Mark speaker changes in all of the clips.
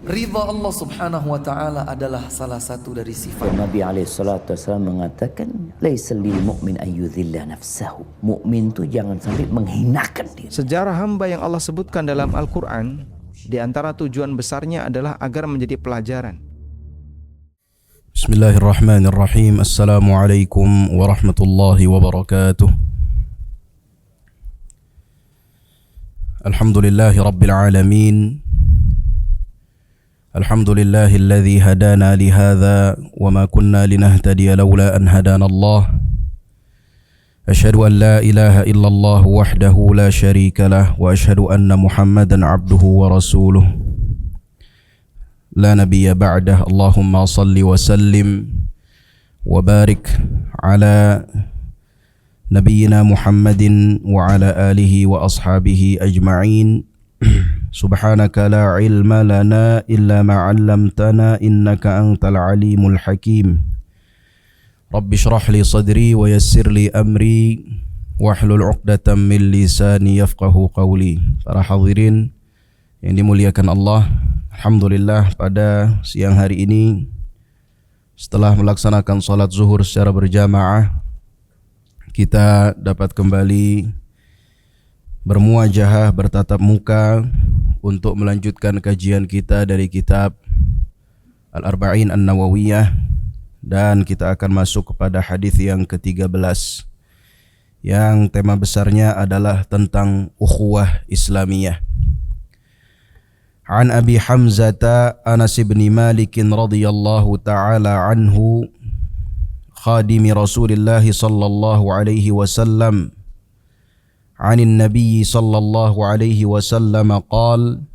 Speaker 1: Ridha Allah subhanahu wa ta'ala adalah salah satu dari sifat.
Speaker 2: Nabi SAW mengatakan, laisa lil mu'min ayyudhilla nafsahu. Mukmin itu jangan sampai menghinakan diri.
Speaker 3: Sejarah hamba yang Allah sebutkan dalam Al-Quran, di antara tujuan besarnya adalah agar menjadi pelajaran.
Speaker 4: Bismillahirrahmanirrahim. Assalamualaikum warahmatullahi wabarakatuh. Alhamdulillahi rabbil alamin. Alhamdulillahilladzi hadana lihadza wa ma kunna linahtadiya laula an hadana Allah. Asyhadu an la ilaha illallah wahdahu la syarika lah wa asyhadu anna Muhammadan abduhu wa rasuluh. La nabiyya ba'dah. Allahumma salli wa sallim wa barik ala nabiyyina Muhammadin wa ala alihi wa ashabihi ajma'in. Subhanaka la ilma lana illa ma 'allamtana innaka antal alimul hakim. Rabbi shrah li sadri wa yassir li amri wahlul 'uqdatam min lisani yafqahu qawli. Para hadirin yang dimuliakan Allah, alhamdulillah pada siang hari ini setelah melaksanakan salat zuhur secara berjamaah, kita dapat kembali bermuajahah, bertatap muka untuk melanjutkan kajian kita dari kitab Al-Arba'in An-Nawawiyah, dan kita akan masuk kepada hadis yang ke-13 yang tema besarnya adalah tentang ukhuwah Islamiyah. An Abi Hamzata Anas bin Malik radhiyallahu ta'ala anhu khadimi Rasulillah sallallahu alaihi wasallam عن النبي صلى الله عليه وسلم قال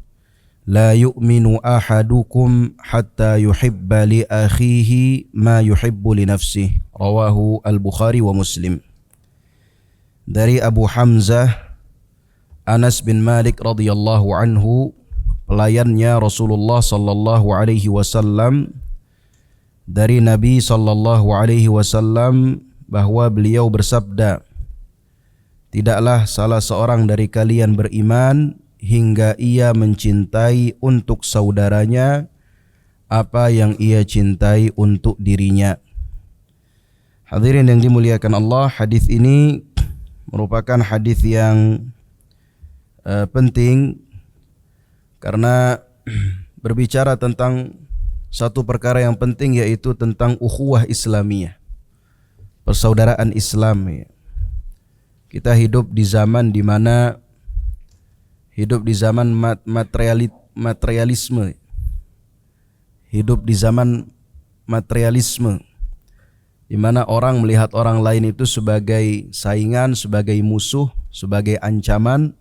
Speaker 4: لا يؤمن أحدكم حتى يحب لأخيه ما يحب لنفسه. رواه البخاري ومسلم. Dari Abu Hamzah Anas bin Malik radhiyallahu anhu, pelayannya Rasulullah sallallahu alaihi wasallam, dari Nabi sallallahu alaihi wasallam bahwa beliau bersabda, tidaklah salah seorang dari kalian beriman hingga ia mencintai untuk saudaranya apa yang ia cintai untuk dirinya. Hadirin yang dimuliakan Allah, hadis ini merupakan hadis yang penting karena berbicara tentang satu perkara yang penting, yaitu tentang ukhuwah Islamiyah, persaudaraan Islam. Kita hidup di zaman di mana materialisme. Hidup di zaman materialisme, di mana orang melihat orang lain itu sebagai saingan, sebagai musuh, sebagai ancaman.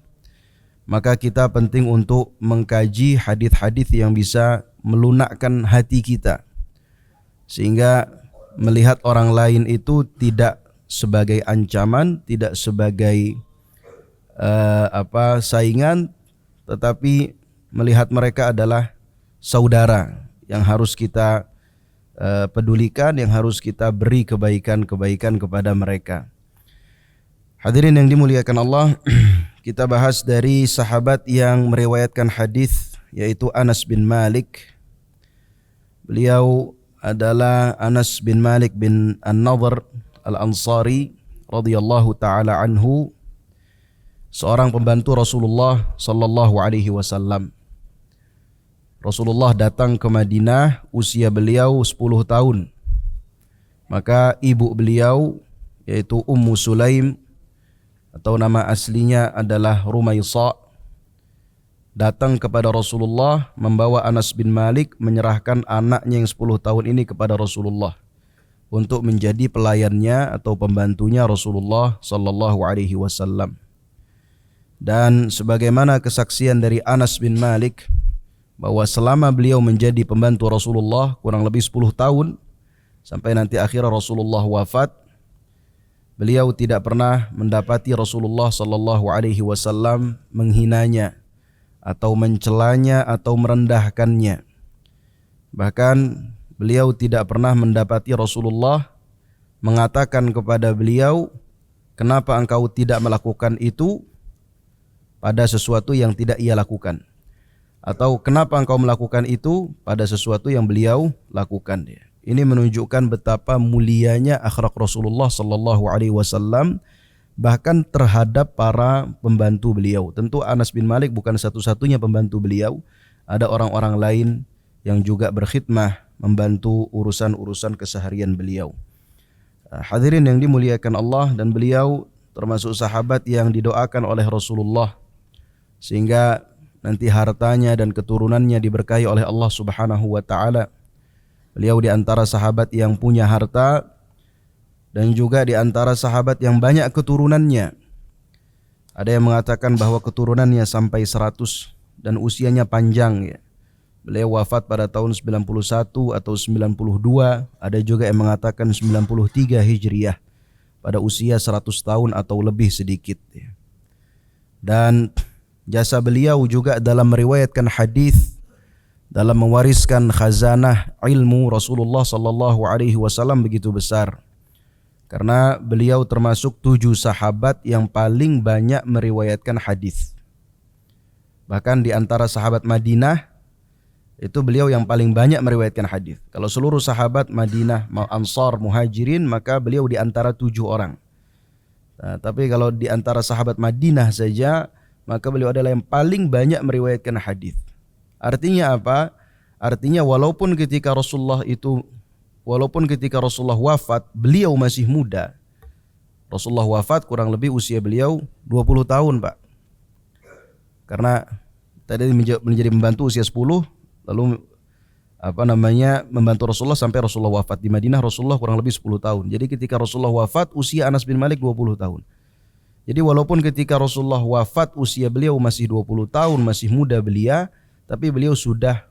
Speaker 4: Maka kita penting untuk mengkaji hadis-hadis yang bisa melunakkan hati kita, sehingga melihat orang lain itu tidak sebagai ancaman, tidak sebagai saingan, tetapi melihat mereka adalah saudara yang harus kita pedulikan, yang harus kita beri kebaikan-kebaikan kepada mereka. Hadirin yang dimuliakan Allah, kita bahas dari sahabat yang meriwayatkan hadis, yaitu Anas bin Malik. Beliau adalah Anas bin Malik bin An-Nadhr Al-Ansari radhiyallahu ta'ala anhu, seorang pembantu Rasulullah sallallahu alaihi wasallam. Rasulullah datang ke Madinah, usia beliau 10 tahun. Maka ibu beliau, yaitu Ummu Sulaim, atau nama aslinya adalah Rumaisa, datang kepada Rasulullah membawa Anas bin Malik, menyerahkan anaknya yang 10 tahun ini kepada Rasulullah untuk menjadi pelayannya atau pembantunya Rasulullah sallallahu alaihi wasallam. Dan sebagaimana kesaksian dari Anas bin Malik bahwa selama beliau menjadi pembantu Rasulullah kurang lebih 10 tahun sampai nanti akhirnya Rasulullah wafat, beliau tidak pernah mendapati Rasulullah sallallahu alaihi wasallam menghinanya atau mencelanya atau merendahkannya. Bahkan beliau tidak pernah mendapati Rasulullah mengatakan kepada beliau, kenapa engkau tidak melakukan itu pada sesuatu yang tidak ia lakukan. Atau kenapa engkau melakukan itu pada sesuatu yang beliau lakukan. Ini menunjukkan betapa mulianya akhlak Rasulullah sallallahu alaihi wasallam bahkan terhadap para pembantu beliau. Tentu Anas bin Malik bukan satu-satunya pembantu beliau. Ada orang-orang lain yang juga berkhidmah membantu urusan-urusan keseharian beliau. Hadirin yang dimuliakan Allah, dan beliau termasuk sahabat yang didoakan oleh Rasulullah sehingga nanti hartanya dan keturunannya diberkahi oleh Allah Subhanahu wa taala. Beliau di antara sahabat yang punya harta dan juga di antara sahabat yang banyak keturunannya. Ada yang mengatakan bahwa keturunannya sampai 100 dan usianya panjang ya. Beliau wafat pada tahun 91 atau 92, ada juga yang mengatakan 93 Hijriah, pada usia 100 tahun atau lebih sedikit ya. Dan jasa beliau juga dalam meriwayatkan hadis, dalam mewariskan khazanah ilmu Rasulullah sallallahu alaihi wasallam begitu besar. Karena beliau termasuk 7 sahabat yang paling banyak meriwayatkan hadis. Bahkan di antara sahabat Madinah itu beliau yang paling banyak meriwayatkan hadis. Kalau seluruh sahabat Madinah, Ansar, Muhajirin, maka beliau di antara 7 orang. Nah, tapi kalau di antara sahabat Madinah saja, maka beliau adalah yang paling banyak meriwayatkan hadis. Artinya apa? Artinya walaupun ketika Rasulullah wafat, beliau masih muda. Rasulullah wafat kurang lebih usia beliau 20 tahun, Pak. Karena tadi menjadi pembantu usia 10, lalu membantu Rasulullah sampai Rasulullah wafat. Di Madinah Rasulullah kurang lebih 10 tahun. Jadi ketika Rasulullah wafat, usia Anas bin Malik 20 tahun. Jadi walaupun ketika Rasulullah wafat usia beliau masih 20 tahun, masih muda belia, tapi beliau sudah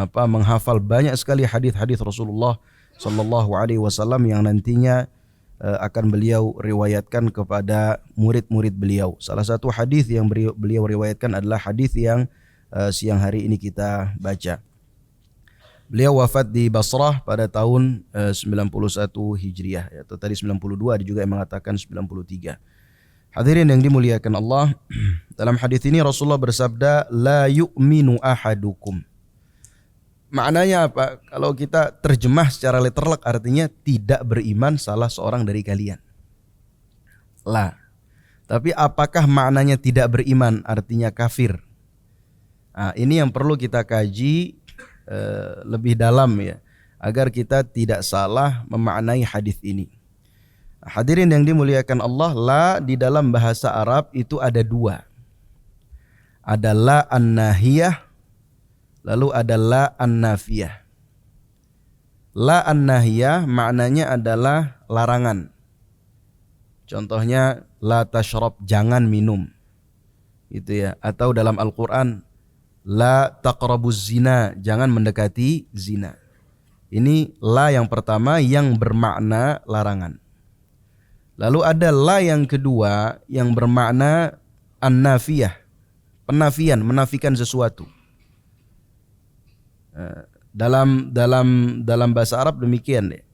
Speaker 4: menghafal banyak sekali hadis-hadis Rasulullah sallallahu alaihi wasallam yang nantinya akan beliau riwayatkan kepada murid-murid beliau. Salah satu hadis yang beliau riwayatkan adalah hadis yang siang hari ini kita baca. Beliau wafat di Basrah pada tahun 91 Hijriah, atau tadi 92, ada juga yang mengatakan 93. Hadirin yang dimuliakan Allah, dalam hadis ini Rasulullah bersabda, la yu'minu ahadukum. Maknanya apa? Kalau kita terjemah secara literal artinya tidak beriman salah seorang dari kalian. La. Tapi apakah maknanya tidak beriman artinya kafir? Nah, ini yang perlu kita kaji lebih dalam ya, agar kita tidak salah memaknai hadis ini. Hadirin yang dimuliakan Allah, la di dalam bahasa Arab itu ada 2. Ada la an-nahiyah, lalu ada la an-nafiyah. La an-nahiyah maknanya adalah larangan. Contohnya la tashrab, jangan minum. Gitu ya. Atau dalam Al-Qur'an la taqrabuz zina, jangan mendekati zina. Ini la yang pertama yang bermakna larangan. Lalu ada la yang kedua yang bermakna an-nafiyah, penafian, menafikan sesuatu. Dalam bahasa Arab demikian deh.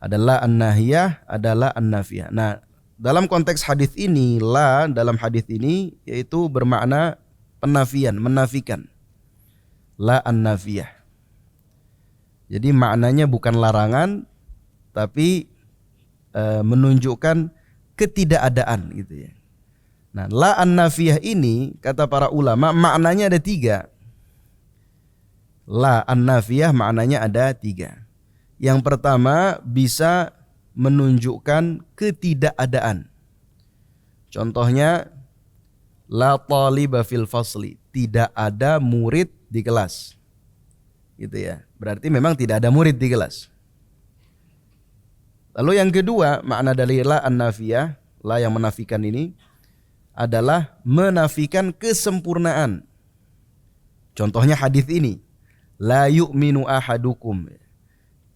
Speaker 4: Ada la an-nahiyah, ada la an-nafiyah. Nah, dalam konteks hadis ini, la dalam hadis ini yaitu bermakna penafian, menafikan. La an-nafiyah. Jadi maknanya bukan larangan, tapi menunjukkan ketidakadaan gitu ya. Nah, la an-nafiyah ini kata para ulama maknanya ada 3. La an-nafiyah maknanya ada 3. Yang pertama bisa menunjukkan ketidakadaan. Contohnya la taliba fil fasli, tidak ada murid di kelas. Gitu ya. Berarti memang tidak ada murid di kelas. Lalu yang kedua, makna dari la an-nafiyah, la yang menafikan ini adalah menafikan kesempurnaan. Contohnya hadis ini, la yu'minu ahadukum,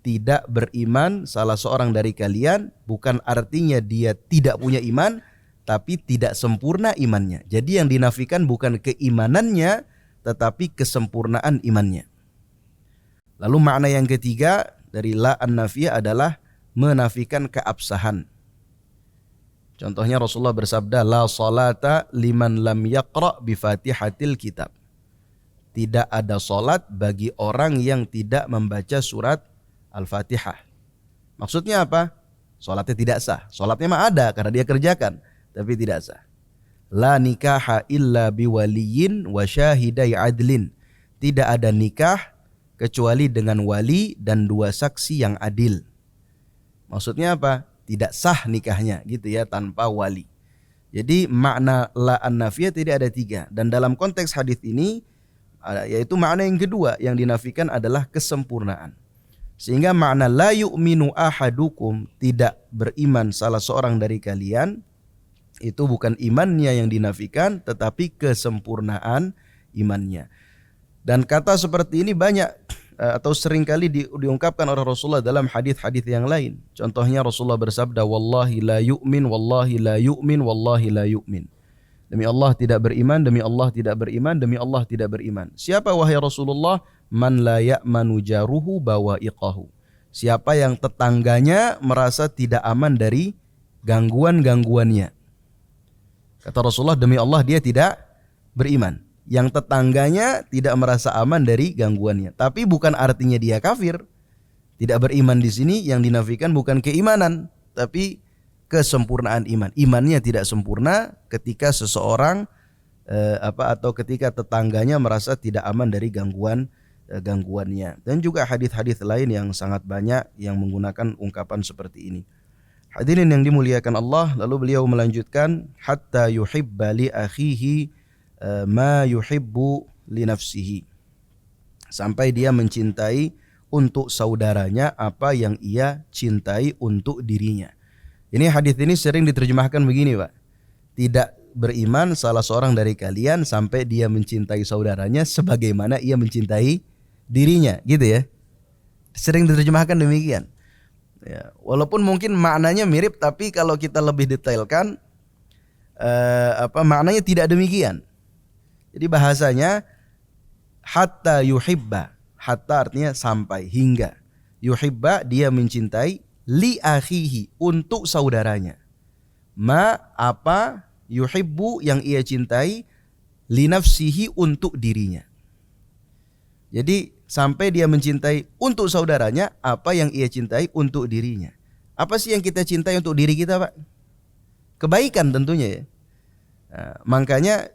Speaker 4: tidak beriman salah seorang dari kalian, bukan artinya dia tidak punya iman, tapi tidak sempurna imannya. Jadi yang dinafikan bukan keimanannya, tetapi kesempurnaan imannya. Lalu makna yang ketiga dari la an-nafiyah adalah menafikan keabsahan. Contohnya Rasulullah bersabda, la salata liman lam yaqra bi Fatihatil kitab. tidak ada solat bagi orang yang tidak membaca surat Al-Fatihah. Maksudnya apa? Solatnya tidak sah. Solatnya mah ada karena dia kerjakan, tapi tidak sah. La nikaha illa biwaliyin wa syahidai adlin. Tidak ada nikah kecuali dengan wali dan 2 saksi yang adil. Maksudnya apa? Tidak sah nikahnya gitu ya tanpa wali. Jadi makna la an-nafiyah tidak ada 3. Dan dalam konteks hadis ini yaitu makna yang kedua yang dinafikan adalah kesempurnaan. Sehingga makna la yu'minu ahadukum, tidak beriman salah seorang dari kalian, itu bukan imannya yang dinafikan tetapi kesempurnaan imannya. Dan kata seperti ini banyak atau seringkali diungkapkan oleh Rasulullah dalam hadis-hadis yang lain. Contohnya Rasulullah bersabda, wallahi la yu'min, wallahi la yu'min, wallahi la yu'min. Demi Allah tidak beriman, demi Allah tidak beriman, demi Allah tidak beriman. Siapa wahai Rasulullah? Man la ya'manu jaruhu bawa'iqahu. Siapa yang tetangganya merasa tidak aman dari gangguan-gangguannya. Kata Rasulullah, demi Allah dia tidak beriman. Yang tetangganya tidak merasa aman dari gangguannya. Tapi bukan artinya dia kafir. Tidak beriman di sini yang dinafikan bukan keimanan, tapi kesempurnaan iman. Imannya tidak sempurna ketika seseorang atau ketika tetangganya merasa tidak aman dari gangguannya. Dan juga hadis-hadis lain yang sangat banyak yang menggunakan ungkapan seperti ini. Hadirin yang dimuliakan Allah, lalu beliau melanjutkan, hatta yuhibba li akhihi ma yuhibbu li nafsihi. Sampai dia mencintai untuk saudaranya apa yang ia cintai untuk dirinya. Ini hadis ini sering diterjemahkan begini, Pak. Tidak beriman salah seorang dari kalian sampai dia mencintai saudaranya sebagaimana ia mencintai dirinya, gitu ya. Sering diterjemahkan demikian. Ya, walaupun mungkin maknanya mirip, tapi kalau kita lebih detailkan, maknanya tidak demikian. Jadi bahasanya hatta yuhibba, hatta artinya sampai, hingga. Yuhibba dia mencintai, li akhihi untuk saudaranya. Ma apa yuhibbu yang ia cintai, li nafsihi untuk dirinya. Jadi sampai dia mencintai untuk saudaranya apa yang ia cintai untuk dirinya. Apa sih yang kita cintai untuk diri kita, Pak? Kebaikan tentunya ya. Nah, makanya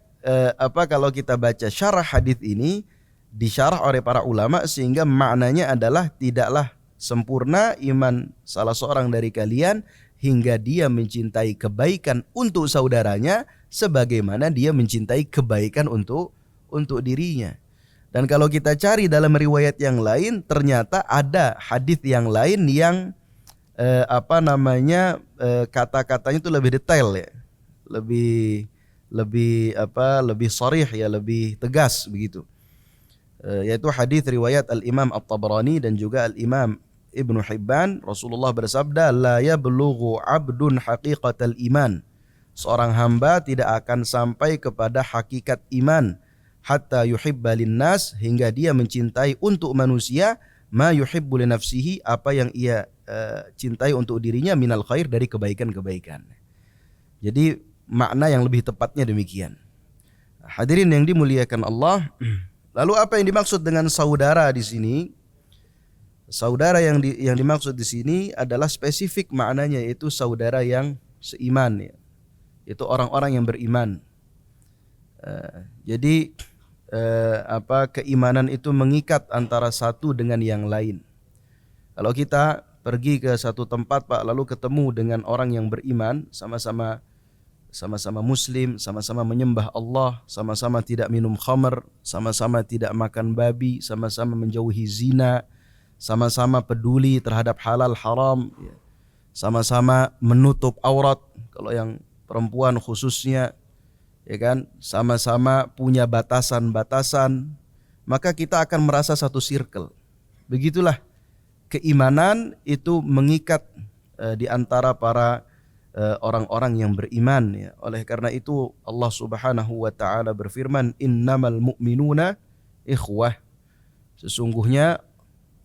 Speaker 4: kalau kita baca syarah hadis ini disyarah oleh para ulama sehingga maknanya adalah tidaklah sempurna iman salah seorang dari kalian hingga dia mencintai kebaikan untuk saudaranya sebagaimana dia mencintai kebaikan untuk dirinya. Dan kalau kita cari dalam riwayat yang lain, ternyata ada hadis yang lain yang kata-katanya itu lebih detail ya, lebih sharih ya, lebih tegas begitu. Yaitu hadis riwayat Al-Imam At-Tabrani dan juga Al-Imam Ibnu Hibban. Rasulullah bersabda, la yablughu 'abdun haqiqatal iman. Seorang hamba tidak akan sampai kepada hakikat iman hatta yuhibba linnas, hingga dia mencintai untuk manusia ma yuhibbu li nafsihi, apa yang ia cintai untuk dirinya minal khair, dari kebaikan-kebaikan. Jadi makna yang lebih tepatnya demikian. Hadirin yang dimuliakan Allah, lalu apa yang dimaksud dengan saudara di sini? Saudara yang dimaksud di sini adalah spesifik maknanya, yaitu saudara yang seiman ya. Itu orang-orang yang beriman. Jadi keimanan itu mengikat antara satu dengan yang lain. Kalau kita pergi ke satu tempat, Pak, lalu ketemu dengan orang yang beriman, sama-sama muslim, sama-sama menyembah Allah, sama-sama tidak minum khamr, sama-sama tidak makan babi, sama-sama menjauhi zina, sama-sama peduli terhadap halal haram, sama-sama menutup aurat kalau yang perempuan khususnya, ya kan, sama-sama punya batasan-batasan, maka kita akan merasa satu circle. Begitulah keimanan itu mengikat di antara para orang-orang yang beriman ya. Oleh karena itu Allah Subhanahu wa taala berfirman, innamal mu'minuna ikhwah. Sesungguhnya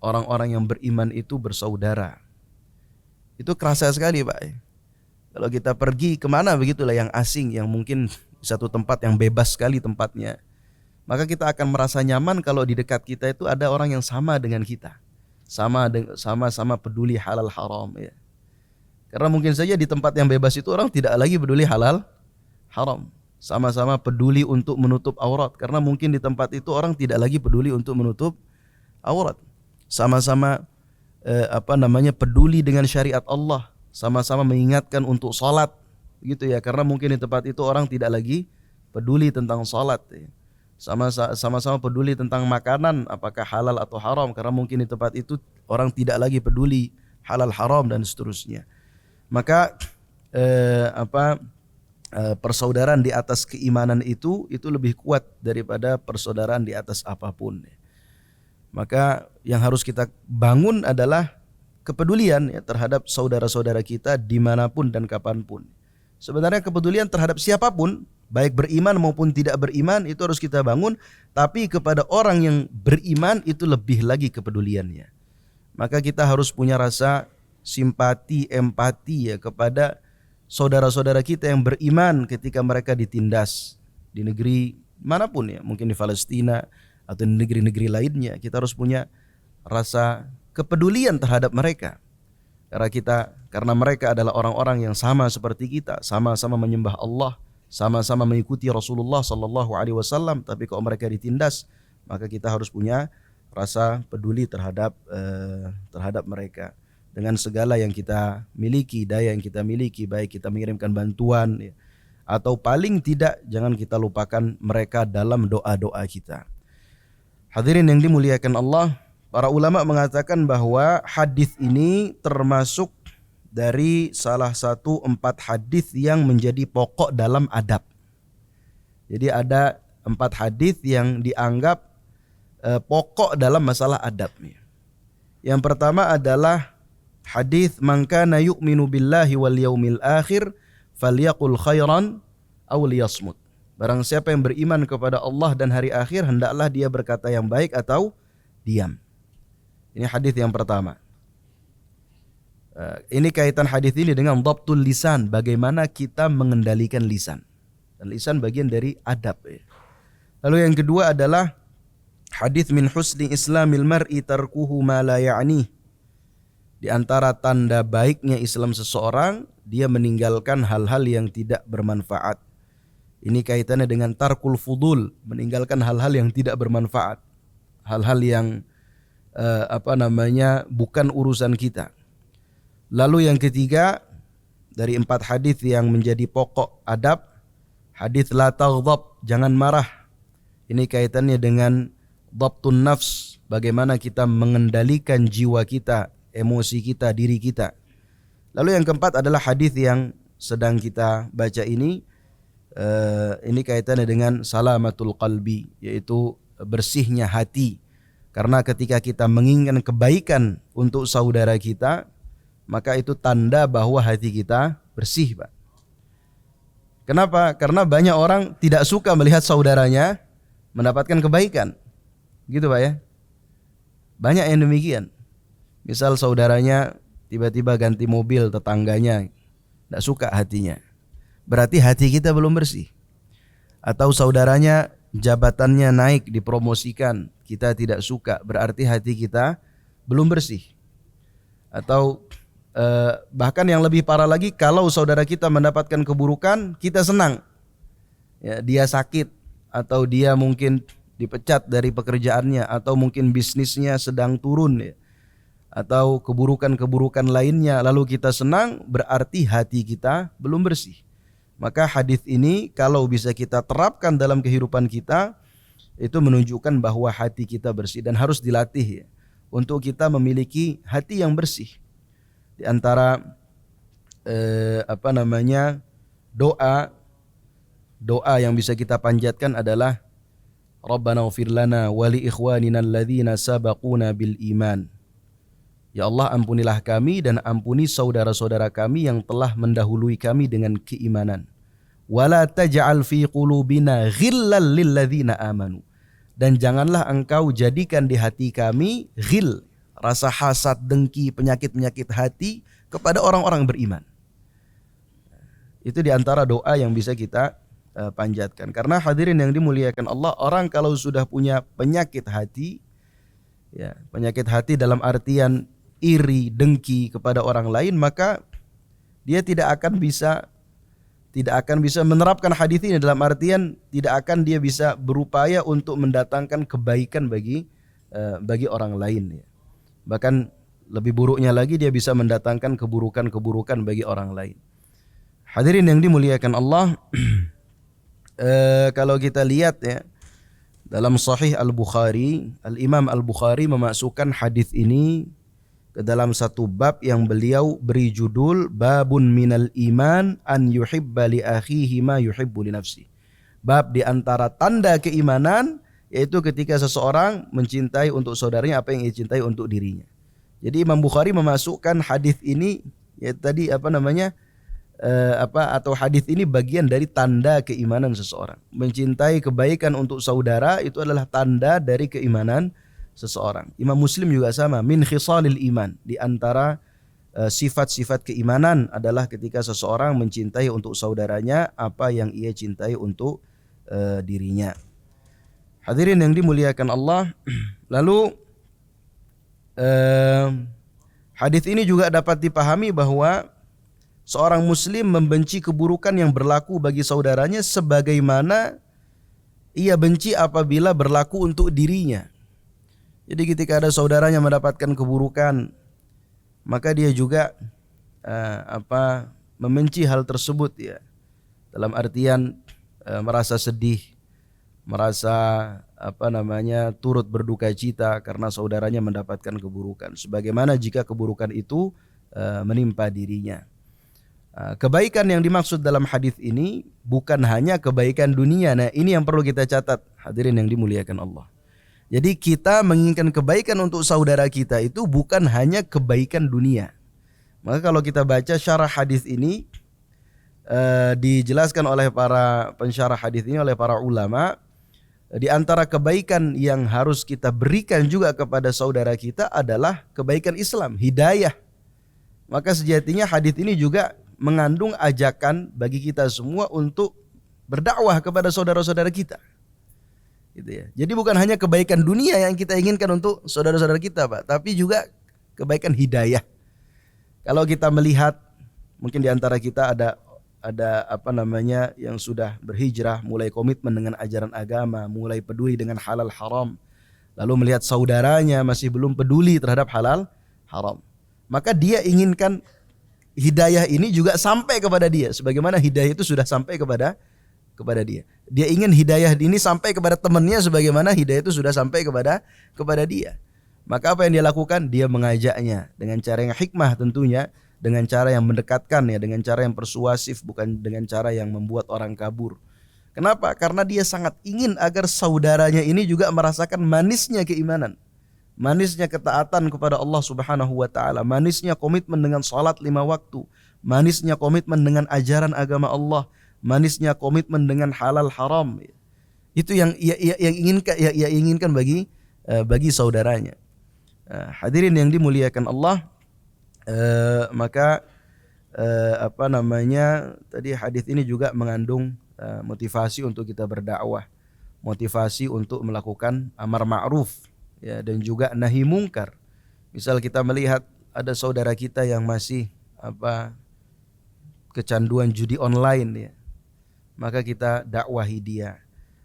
Speaker 4: orang-orang yang beriman itu bersaudara. Itu kerasa sekali, Pak. Kalau kita pergi kemana begitulah yang asing, yang mungkin satu tempat yang bebas sekali tempatnya, maka kita akan merasa nyaman kalau di dekat kita itu ada orang yang sama dengan kita. Sama-sama peduli halal haram ya. Karena mungkin saja di tempat yang bebas itu orang tidak lagi peduli halal haram. Sama-sama peduli untuk menutup aurat, karena mungkin di tempat itu orang tidak lagi peduli untuk menutup aurat. Sama-sama peduli dengan syariat Allah, sama-sama mengingatkan untuk salat gitu ya, karena mungkin di tempat itu orang tidak lagi peduli tentang salat ya. Sama-sama peduli tentang makanan apakah halal atau haram, karena mungkin di tempat itu orang tidak lagi peduli halal haram dan seterusnya. Maka persaudaraan di atas keimanan itu lebih kuat daripada persaudaraan di atas apapun. Maka yang harus kita bangun adalah kepedulian ya, terhadap saudara-saudara kita dimanapun dan kapanpun. Sebenarnya kepedulian terhadap siapapun, baik beriman maupun tidak beriman, itu harus kita bangun. Tapi kepada orang yang beriman itu lebih lagi kepeduliannya. Maka kita harus punya rasa simpati, empati ya kepada saudara-saudara kita yang beriman ketika mereka ditindas di negeri manapun ya, mungkin di Palestina atau di negeri-negeri lainnya. Kita harus punya rasa kepedulian terhadap mereka. Karena mereka adalah orang-orang yang sama seperti kita, sama-sama menyembah Allah, sama-sama mengikuti Rasulullah sallallahu alaihi wasallam, tapi kalau mereka ditindas, maka kita harus punya rasa peduli terhadap mereka. Dengan segala yang kita miliki, daya yang kita miliki, baik kita mengirimkan bantuan ya, atau paling tidak jangan kita lupakan mereka dalam doa-doa kita. Hadirin yang dimuliakan Allah, para ulama mengatakan bahwa hadis ini termasuk dari salah satu 4 hadis yang menjadi pokok dalam adab. Jadi ada 4 hadis yang dianggap pokok dalam masalah adab. Yang pertama adalah hadis man kana yu'minu billahi wal yaumil akhir falyaqul khairan aw liyasmut. Barang siapa yang beriman kepada Allah dan hari akhir, hendaklah dia berkata yang baik atau diam. Ini hadis yang pertama. Ini kaitan hadis ini dengan dhabtul lisan, bagaimana kita mengendalikan lisan. Dan lisan bagian dari adab. Lalu yang kedua adalah hadis min husni islamil mar'i tarkuhu ma la ya'ni. Di antara tanda baiknya Islam seseorang, dia meninggalkan hal-hal yang tidak bermanfaat. Ini kaitannya dengan tarkul fudul, meninggalkan hal-hal yang tidak bermanfaat. Hal-hal yang bukan urusan kita. Lalu yang ketiga, dari 4 hadis yang menjadi pokok adab, hadis la taghdab, jangan marah. Ini kaitannya dengan dhabtun nafs, bagaimana kita mengendalikan jiwa kita, emosi kita, diri kita. Lalu yang keempat adalah hadis yang sedang kita baca ini kaitannya dengan salamatul qalbi, yaitu bersihnya hati. Karena ketika kita menginginkan kebaikan untuk saudara kita, maka itu tanda bahwa hati kita bersih, Pak. Kenapa? Karena banyak orang tidak suka melihat saudaranya mendapatkan kebaikan. Gitu, Pak ya. Banyak yang demikian. Misal saudaranya tiba-tiba ganti mobil tetangganya, tidak suka hatinya. Berarti hati kita belum bersih. Atau saudaranya jabatannya naik, dipromosikan, kita tidak suka, berarti hati kita belum bersih. Atau bahkan yang lebih parah lagi, kalau saudara kita mendapatkan keburukan, kita senang. Ya, dia sakit, atau dia mungkin dipecat dari pekerjaannya, atau mungkin bisnisnya sedang turun ya, atau keburukan-keburukan lainnya, lalu kita senang, berarti hati kita belum bersih. Maka hadis ini kalau bisa kita terapkan dalam kehidupan kita, itu menunjukkan bahwa hati kita bersih dan harus dilatih ya, untuk kita memiliki hati yang bersih. Di antara doa yang bisa kita panjatkan adalah Rabbana ighfir lana wa li ikhwanina alladzina sabaquna bil iman. Ya Allah, ampunilah kami dan ampuni saudara-saudara kami yang telah mendahului kami dengan keimanan. Wala taj'al fi qulubina ghillal lil ladzina amanu. Dan janganlah engkau jadikan di hati kami ghil, rasa hasad, dengki, penyakit-penyakit hati kepada orang-orang beriman. Itu di antara doa yang bisa kita panjatkan. Karena hadirin yang dimuliakan Allah, orang kalau sudah punya penyakit hati, ya, penyakit hati dalam artian iri, dengki kepada orang lain, maka dia tidak akan bisa menerapkan hadis ini, dalam artian tidak akan dia bisa berupaya untuk mendatangkan kebaikan bagi orang lain, ya. Bahkan lebih buruknya lagi, dia bisa mendatangkan keburukan-keburukan bagi orang lain. Hadirin yang dimuliakan Allah, kalau kita lihat, ya, dalam Sahih Al-Bukhari, Al-Imam Al-Bukhari memasukkan hadis ini ke dalam satu bab yang beliau beri judul Babun minal iman an yuhibba li akhihi ma yuhibbu li nafsi. Bab di antara tanda keimanan, yaitu ketika seseorang mencintai untuk saudaranya apa yang ia cintai untuk dirinya. Jadi Imam Bukhari memasukkan hadis ini, ya tadi atau hadis ini bagian dari tanda keimanan seseorang. Mencintai kebaikan untuk saudara itu adalah tanda dari keimanan seseorang. Imam Muslim juga sama, min khisalil iman, di antara sifat-sifat keimanan adalah ketika seseorang mencintai untuk saudaranya apa yang ia cintai untuk dirinya. Hadirin yang dimuliakan Allah, lalu hadis ini juga dapat dipahami bahwa seorang muslim membenci keburukan yang berlaku bagi saudaranya sebagaimana ia benci apabila berlaku untuk dirinya. Jadi ketika ada saudaranya mendapatkan keburukan, maka dia juga membenci hal tersebut, ya. Dalam artian merasa sedih, merasa turut berduka cita karena saudaranya mendapatkan keburukan, sebagaimana jika keburukan itu menimpa dirinya. Kebaikan yang dimaksud dalam hadis ini bukan hanya kebaikan dunia. Nah, ini yang perlu kita catat, hadirin yang dimuliakan Allah. Jadi kita menginginkan kebaikan untuk saudara kita itu bukan hanya kebaikan dunia. Maka kalau kita baca syarah hadis ini, dijelaskan oleh para pensyarah hadis ini, oleh para ulama, di antara kebaikan yang harus kita berikan juga kepada saudara kita adalah kebaikan Islam, hidayah. Maka sejatinya hadis ini juga mengandung ajakan bagi kita semua untuk berdakwah kepada saudara-saudara kita. Gitu ya. Jadi bukan hanya kebaikan dunia yang kita inginkan untuk saudara-saudara kita, Pak, tapi juga kebaikan hidayah. Kalau kita melihat, mungkin di antara kita ada yang sudah berhijrah, mulai komitmen dengan ajaran agama, mulai peduli dengan halal haram, lalu melihat saudaranya masih belum peduli terhadap halal haram, maka dia inginkan hidayah ini juga sampai kepada dia, sebagaimana hidayah itu sudah sampai kepada dia. Dia ingin hidayah ini sampai kepada temannya sebagaimana hidayah itu sudah sampai kepada dia. Maka apa yang dia lakukan? Dia mengajaknya dengan cara yang hikmah tentunya, dengan cara yang mendekatkan, ya, dengan cara yang persuasif, bukan dengan cara yang membuat orang kabur. Kenapa? Karena dia sangat ingin agar saudaranya ini juga merasakan manisnya keimanan, manisnya ketaatan kepada Allah Subhanahu wa taala, manisnya komitmen dengan salat 5 waktu, manisnya komitmen dengan ajaran agama Allah, manisnya komitmen dengan halal haram. Itu yang ia inginkan bagi saudaranya. Hadirin yang dimuliakan Allah, maka tadi hadis ini juga mengandung motivasi untuk kita berdakwah, motivasi untuk melakukan amar ma'ruf, ya, dan juga nahi mungkar. Misal kita melihat ada saudara kita yang masih kecanduan judi online, ya, maka kita dakwahi dia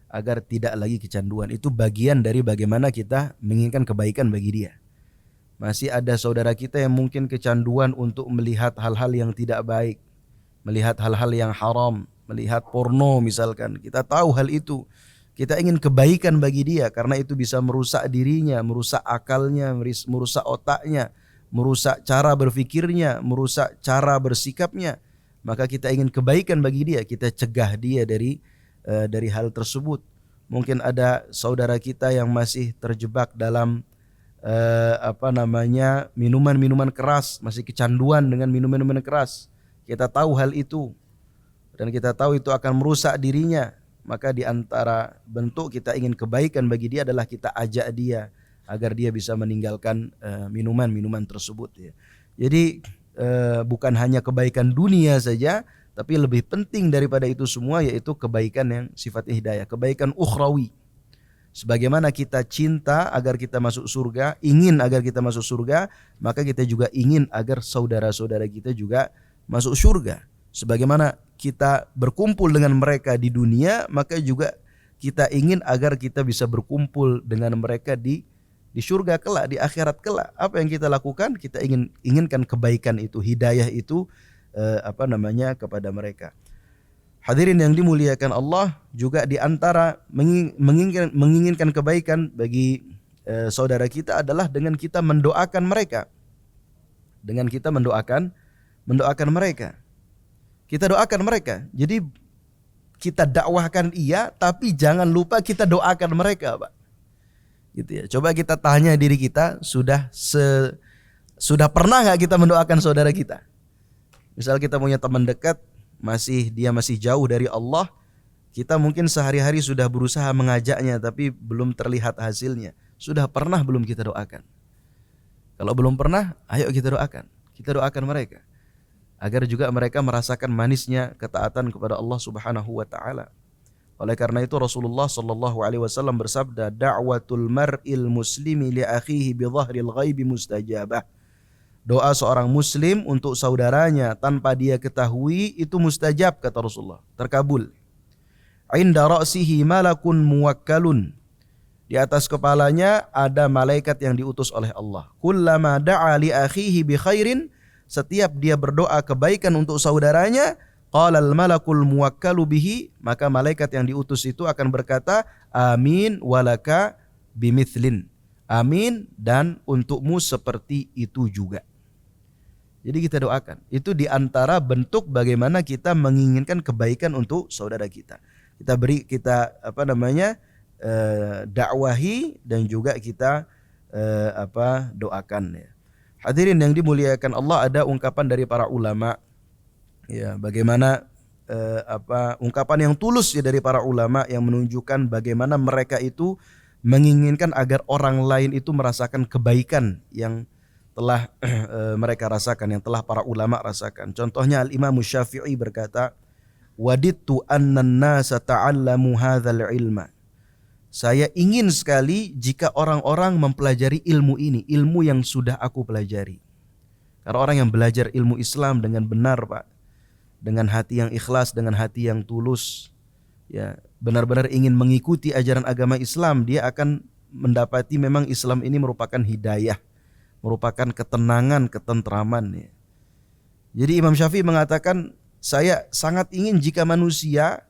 Speaker 4: agar tidak lagi kecanduan. Itu bagian dari bagaimana kita menginginkan kebaikan bagi dia. Masih ada saudara kita yang mungkin kecanduan untuk melihat hal-hal yang tidak baik, melihat hal-hal yang haram, melihat porno misalkan. Kita tahu hal itu, kita ingin kebaikan bagi dia karena itu bisa merusak dirinya, merusak akalnya, merusak otaknya, merusak cara berfikirnya, merusak cara bersikapnya. Maka kita ingin kebaikan bagi dia, kita cegah dia dari hal tersebut. Mungkin ada saudara kita yang masih terjebak dalam minuman-minuman keras, masih kecanduan dengan minuman-minuman keras. Kita tahu hal itu dan kita tahu itu akan merusak dirinya. Maka di antara bentuk kita ingin kebaikan bagi dia adalah kita ajak dia agar dia bisa meninggalkan minuman-minuman tersebut, ya. Jadi bukan hanya kebaikan dunia saja, Tapi lebih penting daripada itu semua yaitu kebaikan yang sifatnya hidayah, kebaikan ukhrawi. Sebagaimana kita cinta agar kita masuk surga, ingin agar kita masuk surga, maka kita juga ingin agar saudara-saudara kita juga masuk surga. Sebagaimana kita berkumpul dengan mereka di dunia, maka juga kita ingin agar kita bisa berkumpul dengan mereka di surga kelak, di akhirat kelak. Apa yang kita lakukan? Kita inginkan kebaikan itu, hidayah itu kepada mereka. Hadirin yang dimuliakan Allah, juga di antara menginginkan kebaikan bagi saudara kita adalah dengan kita mendoakan mereka. Dengan kita mendoakan mereka. Kita doakan mereka. Jadi kita dakwahkan iya, tapi jangan lupa kita doakan mereka, Pak. Gitu ya. Coba kita tanya diri kita, sudah pernah nggak kita mendoakan saudara kita? Misal kita punya teman dekat, dia masih jauh dari Allah, kita mungkin sehari-hari sudah berusaha mengajaknya tapi belum terlihat hasilnya. Sudah pernah belum kita doakan? Kalau belum pernah, ayo kita doakan. Kita doakan mereka agar juga mereka merasakan manisnya ketaatan kepada Allah Subhanahu wa taala. Oleh karena itu Rasulullah sallallahu alaihi wasallam bersabda, da'watul mar'il muslimi li akhihi bi dhahril ghaibi mustajabah. Doa seorang muslim untuk saudaranya tanpa dia ketahui itu mustajab, kata Rasulullah, terkabul. Inda ra'sihi malakun muwakkalun. Di atas kepalanya ada malaikat yang diutus oleh Allah. Kullama da'a li akhihi bi khairin, setiap dia berdoa kebaikan untuk saudaranya, qala al malakul muwakkalu bihi, maka malaikat yang diutus itu akan berkata, amin walaka bimithlin. Amin, dan untukmu seperti itu juga. Jadi kita doakan. Itu diantara bentuk bagaimana kita menginginkan kebaikan untuk saudara kita. Kita dakwahi dan juga kita doakan ya. Hadirin yang dimuliakan Allah, ada ungkapan dari para ulama ya, bagaimana ungkapan yang tulus ya dari para ulama yang menunjukkan bagaimana mereka itu menginginkan agar orang lain itu merasakan kebaikan yang telah mereka rasakan, yang telah para ulama rasakan. Contohnya Al-Imam Syafi'i berkata, wadittu anna an-nasa ta'allamu hadzal ilma. Saya ingin sekali jika orang-orang mempelajari ilmu ini, ilmu yang sudah aku pelajari. Karena orang yang belajar ilmu Islam dengan benar, Pak, dengan hati yang ikhlas, dengan hati yang tulus, ya, benar-benar ingin mengikuti ajaran agama Islam, dia akan mendapati memang Islam ini merupakan hidayah, merupakan ketenangan, ketentraman ya. Jadi Imam Syafi'i mengatakan, saya sangat ingin jika manusia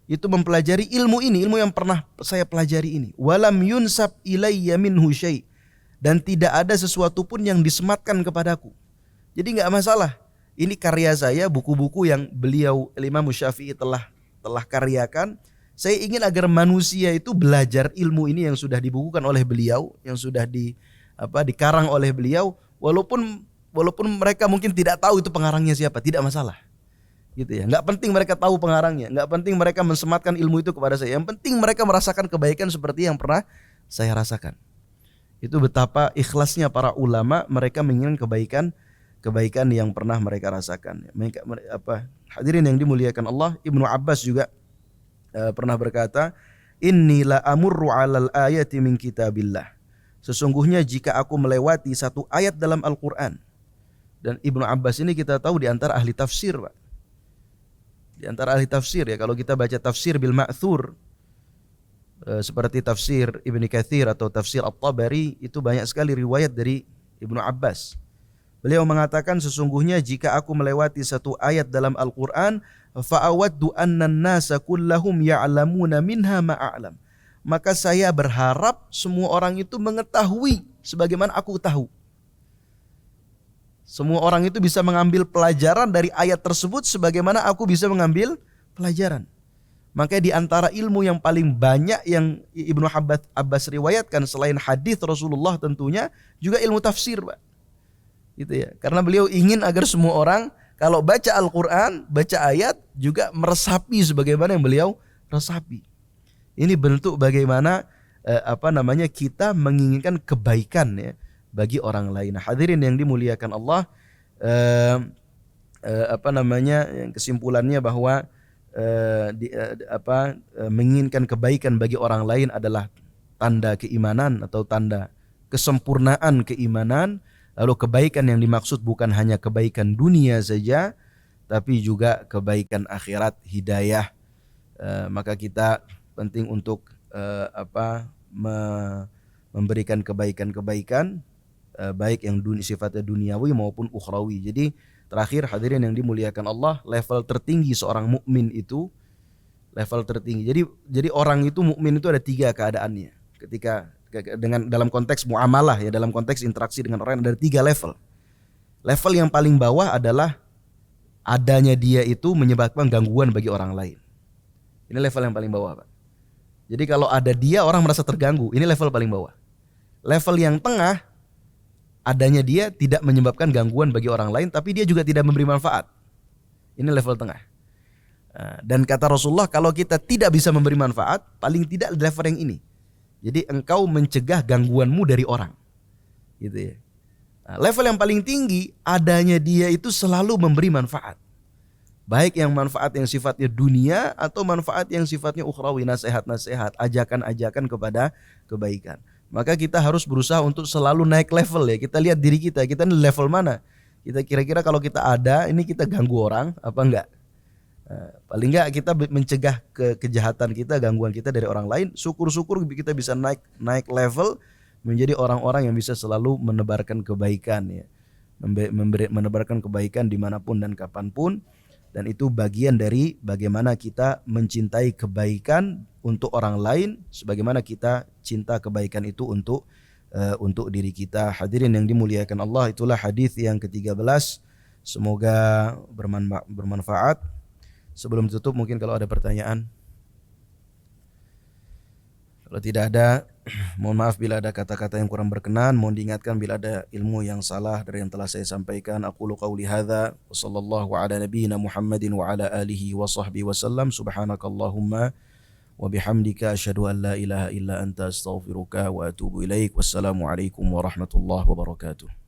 Speaker 4: itu mempelajari ilmu ini, ilmu yang pernah saya pelajari ini. Walam yunsab ilayya minhu syai', dan tidak ada sesuatu pun yang disematkan kepadaku. Jadi enggak masalah. Ini karya saya, buku-buku yang beliau Imam Syafi'i telah karyakan. Saya ingin agar manusia itu belajar ilmu ini yang sudah dibukukan oleh beliau, yang sudah dikarang oleh beliau, walaupun mereka mungkin tidak tahu itu pengarangnya siapa, tidak masalah. Gitu ya. Enggak penting mereka tahu pengarangnya, enggak penting mereka mensematkan ilmu itu kepada saya. Yang penting mereka merasakan kebaikan seperti yang pernah saya rasakan. Itu betapa ikhlasnya para ulama, mereka menginginkan kebaikan yang pernah mereka rasakan. Hadirin yang dimuliakan Allah, Ibnu Abbas juga pernah berkata, inni la amurru 'alal ayati min kitabillah. Sesungguhnya jika aku melewati satu ayat dalam Al-Qur'an. Dan Ibnu Abbas ini kita tahu di antara ahli tafsir, Pak. Di antara ahli tafsir ya, kalau kita baca tafsir bil ma'thur seperti tafsir Ibnu Katsir atau tafsir At-Tabari, itu banyak sekali riwayat dari Ibnu Abbas. Beliau mengatakan, sesungguhnya jika aku melewati satu ayat dalam Al-Qur'an, fa'awaddu anna an-nasa kullahum ya'lamuna minha ma'a'lam. Maka saya berharap semua orang itu mengetahui sebagaimana aku tahu. Semua orang itu bisa mengambil pelajaran dari ayat tersebut sebagaimana aku bisa mengambil pelajaran. Maka di antara ilmu yang paling banyak yang Ibnu Abbas riwayatkan selain hadis Rasulullah tentunya juga ilmu tafsir, Pak. Gitu ya. Karena beliau ingin agar semua orang kalau baca Al-Qur'an, baca ayat juga meresapi sebagaimana yang beliau resapi. Ini bentuk bagaimana kita menginginkan kebaikan ya bagi orang lain. Hadirin yang dimuliakan Allah, yang kesimpulannya bahwa menginginkan kebaikan bagi orang lain adalah tanda keimanan atau tanda kesempurnaan keimanan. Lalu kebaikan yang dimaksud bukan hanya kebaikan dunia saja, tapi juga kebaikan akhirat, hidayah. Maka kita penting untuk memberikan kebaikan-kebaikan, baik yang sifatnya duniawi maupun ukhrawi. Jadi terakhir hadirin yang dimuliakan Allah, level tertinggi seorang mukmin itu level tertinggi. Jadi orang itu mukmin itu ada 3 keadaannya. Ketika dalam konteks muamalah ya, dalam konteks interaksi dengan orang ada 3 level. Level yang paling bawah adalah adanya dia itu menyebabkan gangguan bagi orang lain. Ini level yang paling bawah, Pak. Jadi kalau ada dia orang merasa terganggu, ini level paling bawah. Level yang tengah, adanya dia tidak menyebabkan gangguan bagi orang lain, tapi dia juga tidak memberi manfaat. Ini level tengah. Dan kata Rasulullah, kalau kita tidak bisa memberi manfaat, paling tidak level yang ini. Jadi engkau mencegah gangguanmu dari orang. Gitu ya. Level yang paling tinggi, adanya dia itu selalu memberi manfaat. Baik yang manfaat yang sifatnya dunia atau manfaat yang sifatnya ukhrawi, nasihat-nasihat, ajakan-ajakan kepada kebaikan. Maka kita harus berusaha untuk selalu naik level ya. Kita lihat diri kita ini level mana. Kita kira-kira kalau kita ada, ini kita ganggu orang apa enggak? Paling enggak kita mencegah kejahatan kita, gangguan kita dari orang lain. Syukur-syukur kita bisa naik level menjadi orang-orang yang bisa selalu menebarkan kebaikan ya. Menebarkan kebaikan dimanapun dan kapanpun. Dan itu bagian dari bagaimana kita mencintai kebaikan untuk orang lain, sebagaimana kita cinta kebaikan itu untuk diri kita. Hadirin yang dimuliakan Allah, itulah hadis yang ke-13. Semoga bermanfaat. Sebelum tutup mungkin kalau ada pertanyaan. Kalau tidak ada, mohon maaf bila ada kata-kata yang kurang berkenan, mohon diingatkan bila ada ilmu yang salah dari yang telah saya sampaikan. Aqulu qauli hadza wa sallallahu ala nabiyyina Muhammadin wa ala alihi wa sahbihi wasallam. Subhanakallahumma wa bihamdika asyhadu an la ilaha illa anta astaghfiruka wa atubu ilaik. Wassalamu alaikum warahmatullahi wabarakatuh.